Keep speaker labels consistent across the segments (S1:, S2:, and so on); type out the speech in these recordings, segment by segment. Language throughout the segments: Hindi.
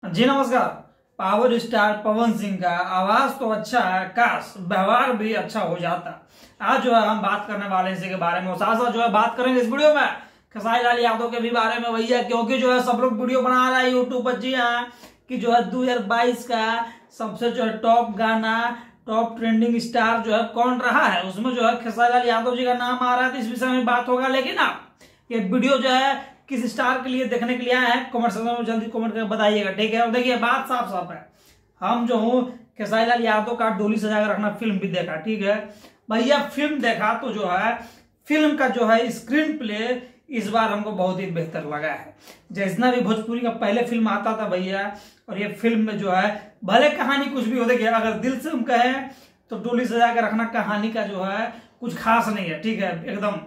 S1: जी नमस्कार। पावर स्टार पवन सिंह का आवाज तो अच्छा है, काश व्यवहार भी अच्छा हो जाता। आज जो है हम बात करने वाले इसी के बारे में, साथ साथ जो है बात करेंगे इस वीडियो में खेसारी लाल यादव के भी बारे में भैया, क्योंकि जो है सब लोग वीडियो बना रहा है यूट्यूब पर। जी हाँ, कि जो है 2022 का सबसे जो है टॉप गाना, टॉप ट्रेंडिंग स्टार जो है कौन रहा है, उसमें जो है खेसारी लाल यादव जी का नाम आ रहा है। तो इस विषय में बात होगा, लेकिन आप ये वीडियो जो है किस स्टार के लिए देखने के लिए आए हैं, कमेंट सेक्शन में जल्दी कमेंट करके बताइएगा, ठीक है। और देखिए बात साफ साफ है, हम जो हूँ खेसारी लाल यादव का डोली सजा कर रखना फिल्म भी देखा, ठीक है भैया। फिल्म देखा तो जो है फिल्म का जो है स्क्रीन प्ले इस बार हमको बहुत ही बेहतर लगा है। जितना भी भोजपुरी का पहले फिल्म आता था भैया, और ये फिल्म में जो है भले कहानी कुछ भी हो, देखिए अगर दिल से हम कहें तो डोली सजा कर रखना कहानी का जो है कुछ खास नहीं है, ठीक है एकदम।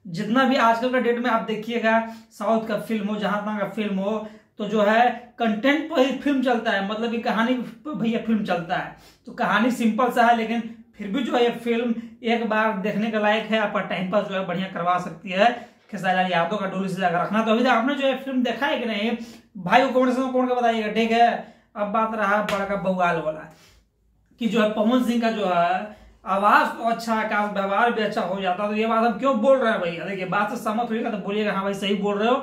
S1: जितना भी आजकल का डेट में आप देखिएगा, साउथ का फिल्म हो, जहां तक का फिल्म हो, तो जो है कंटेंट पर ही फिल्म चलता है, मतलब कि कहानी पर भैया फिल्म चलता है। तो कहानी सिंपल सा है, लेकिन फिर भी जो है ये फिल्म एक बार देखने के लायक है, आपका टाइम पास जो है बढ़िया करवा सकती है। खेसारी लाल यादव का डोली सजा कर रखना। तो अभी तक आपने जो है फिल्म देखा है कि नहीं, भाई को कमेंट में कौन के बताइएगा, ठीक है। अब बात रहा बड़ा बउआल वाला, कि जो है पवन सिंह का जो है आवाज तो अच्छा है, काश व्यवहार भी अच्छा हो जाता। तो ये बात हम क्यों बोल रहे हैं भैया, देखिए बात से सहमत होइएगा तो बोलिएगा हाँ भाई सही बोल रहे हो,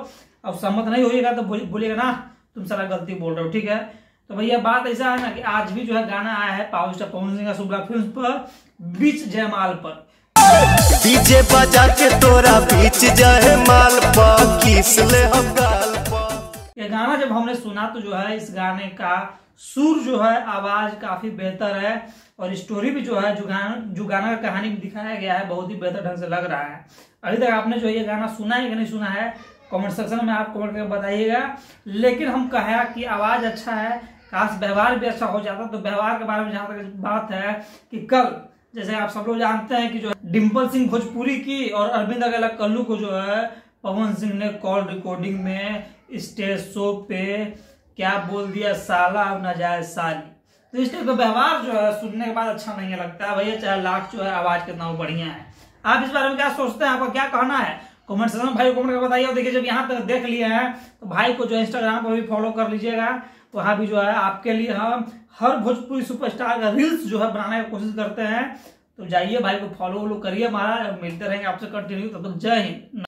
S1: अब सहमत नहीं होइएगा तो बोलिएगा ना तुम सारा गलती बोल रहे हो, ठीक है। तो भैया बात ऐसा है ना कि आज भी जो है गाना आया है पावर स्टार पवन सिंह का शुभला फिल्म पर, बीच जयमाल पर।
S2: डीजे बजा के तोरा बीच जयमाल पर किस ले हम गाल पर।
S1: ये गाना जब हमने सुना तो जो है इस गाने का सुर जो है, आवाज काफी बेहतर है, और स्टोरी भी जो है जो गाना का कहानी भी दिखाया गया है बहुत ही बेहतर ढंग से लग रहा है। अभी तक आपने जो ये गाना सुना है कि नहीं सुना है, कमेंट सेक्शन में आप कमेंट करके बताइएगा। लेकिन हम कहा कि आवाज अच्छा है, काश व्यवहार भी अच्छा हो जाता। तो व्यवहार के बारे में जहां तक बात है कि कल जैसे आप सब लोग जानते हैं कि जो डिम्पल सिंह भोजपुरी की और अरविंद अकेला कल्लू को जो है पवन सिंह ने कॉल रिकॉर्डिंग में स्टेज शो पे क्या बोल दिया, साला न जाए साली। तो इस टाइप का व्यवहार जो है सुनने के बाद अच्छा नहीं लगता भैया, चाहे लाख जो है आवाज कितना बढ़िया है। आप इस बारे में क्या सोचते हैं, आपका क्या कहना है, कमेंट सेक्शन में भाई कमेंट करके बताइए। देखिए जब यहाँ तक देख लिए हैं तो भाई को जो है इंस्टाग्राम पर भी फॉलो कर लीजिएगा, वहां भी जो है आपके लिए हम हर भोजपुरी सुपरस्टार का रील्स जो है बनाने की कोशिश करते हैं। तो जाइए भाई को फॉलो करिए, हमारा मिलते रहेंगे आपसे कंटिन्यू। तब तक जय हिंद।